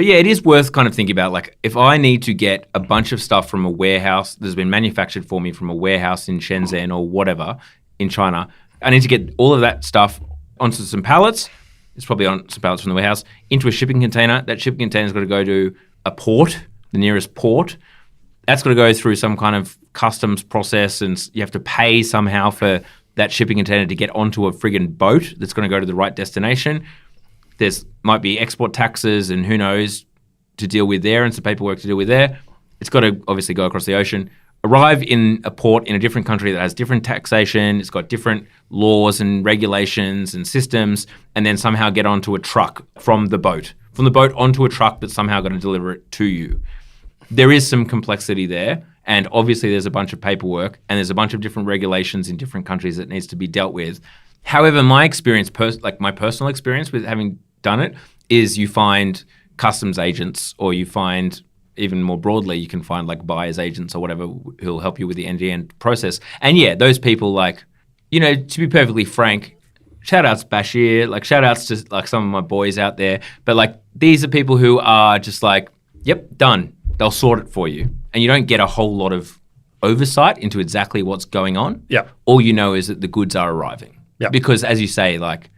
But yeah, it is worth kind of thinking about, like, if I need to get a bunch of stuff from a warehouse that's been manufactured for me from a warehouse in Shenzhen or whatever in China, I need to get all of that stuff onto some pallets. It's probably on some pallets from the warehouse into a shipping container. That shipping container's got to go to a port, the nearest port. That's got to go through some kind of customs process, and you have to pay somehow for that shipping container to get onto a friggin' boat that's going to go to the right destination. There's might be export taxes and who knows to deal with there, and some paperwork to deal with there. It's got to obviously go across the ocean, arrive in a port in a different country that has different taxation, it's got different laws and regulations and systems, and then somehow get onto a truck from the boat onto a truck that's somehow going to deliver it to you. There is some complexity there, and obviously there's a bunch of paperwork and there's a bunch of different regulations in different countries that needs to be dealt with. However, my experience, my personal experience with having done it, is you find customs agents, or you find, even more broadly, you can find like buyer's agents or whatever who'll help you with the end-to-end process. And yeah, those people, like, you know, to be perfectly frank, shout outs Bashir, like shout outs to like some of my boys out there, but like these are people who are just like, yep, done. They'll sort it for you. And you don't get a whole lot of oversight into exactly what's going on. Yeah. All you know is that the goods are arriving. Yeah. Because as you say, like,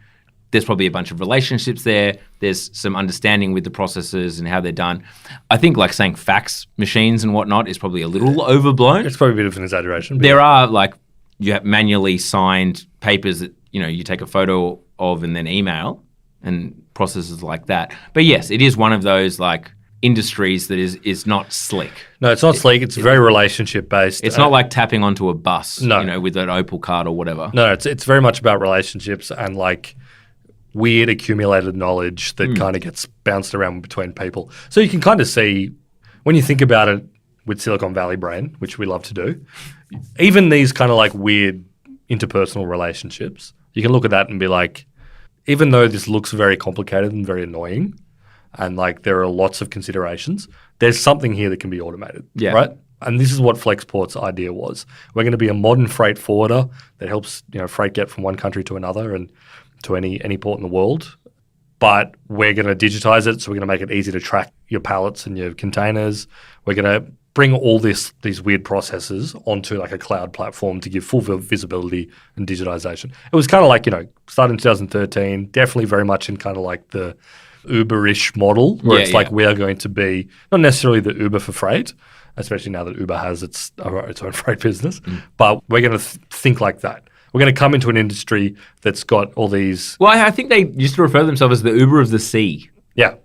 there's probably a bunch of relationships there. There's some understanding with the processes and how they're done. I think like saying fax machines and whatnot is probably a little overblown. It's probably a bit of an exaggeration. There are like, you have manually signed papers that, you know, you take a photo of and then email, and processes like that. But yes, it is one of those like industries that is not slick. No, it's not sleek. It's very relationship based. It's not like tapping onto a bus, No. you know, with an Opal card or whatever. No, it's very much about relationships and like weird accumulated knowledge that kind of gets bounced around between people. So you can kind of see, when you think about it with Silicon Valley brain, which we love to do, even these kind of like weird interpersonal relationships, you can look at that and be like, even though this looks very complicated and very annoying, and like there are lots of considerations, there's something here that can be automated, right? And this is what Flexport's idea was. We're going to be a modern freight forwarder that helps, you know, freight get from one country to another and to any port in the world. But we're going to digitize it, so we're going to make it easy to track your pallets and your containers. We're going to bring all these weird processes onto like a cloud platform to give full visibility and digitization. It was kind of like, you know, started in 2013, definitely very much in kind of like the Uber-ish model, where it's like we are going to be not necessarily the Uber for freight, especially now that Uber has its own freight business, but we're going to think like that. We're going to come into an industry that's got all these... Well, I think they used to refer themselves as the Uber of the sea. Yeah.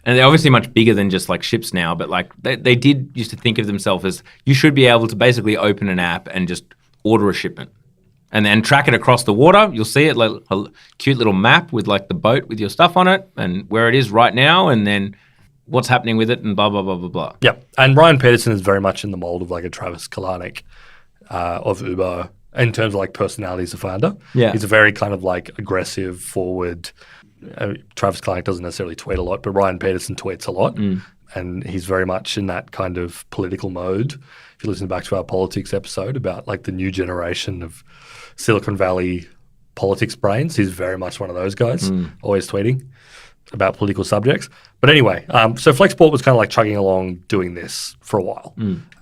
And they're obviously much bigger than just like ships now, but like they did used to think of themselves as, you should be able to basically open an app and just order a shipment and then track it across the water. You'll see it like a cute little map with like the boat with your stuff on it and where it is right now, and then what's happening with it and blah, blah, blah, blah, blah. Yeah. And Ryan Peterson is very much in the mold of like a Travis Kalanick of Uber in terms of like personality as a founder. Yeah. He's a very kind of like aggressive, forward... Travis Kalanick doesn't necessarily tweet a lot, but Ryan Peterson tweets a lot. And he's very much in that kind of political mode. If you listen back to our politics episode about like the new generation of Silicon Valley politics brains, he's very much one of those guys, always tweeting about political subjects. But anyway, so Flexport was kind of like chugging along doing this for a while.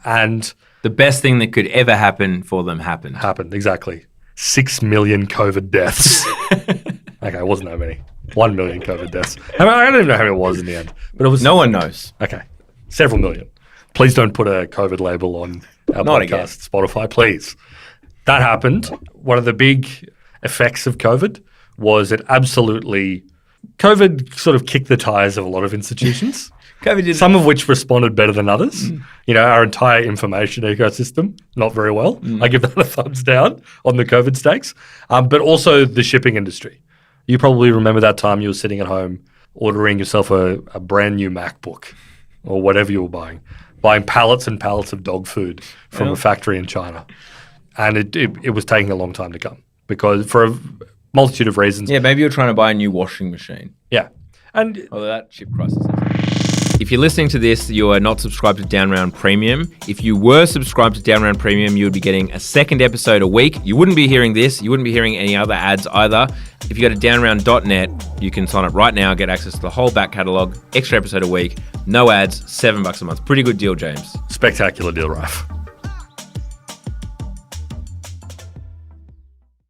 And the best thing that could ever happen for them happened. Exactly. 6 million COVID deaths. Okay, it wasn't that many. 1 million COVID deaths. I don't even know how many it was in the end. But it was. No one knows. Okay. Several million. Please don't put a COVID label on our Not podcast, again. Spotify, please. That happened. One of the big effects of COVID was it absolutely... COVID sort of kicked the tires of a lot of institutions. COVID did. Some of which responded better than others. You know, our entire information ecosystem, not very well. I give that a thumbs down on the COVID stakes. But also the shipping industry. You probably remember that time you were sitting at home ordering yourself a brand new MacBook or whatever you were buying pallets and pallets of dog food from a factory in China. And it was taking a long time to come because for a multitude of reasons. Yeah, maybe you're trying to buy a new washing machine. Yeah. And although that chip crisis is... If you're listening to this, you are not subscribed to Down Round Premium. If you were subscribed to Down Round Premium, you would be getting a second episode a week. You wouldn't be hearing this. You wouldn't be hearing any other ads either. If you go to downround.net, you can sign up right now, get access to the whole back catalogue, extra episode a week, no ads, $7 a month. Pretty good deal, James. Spectacular deal, Ralph.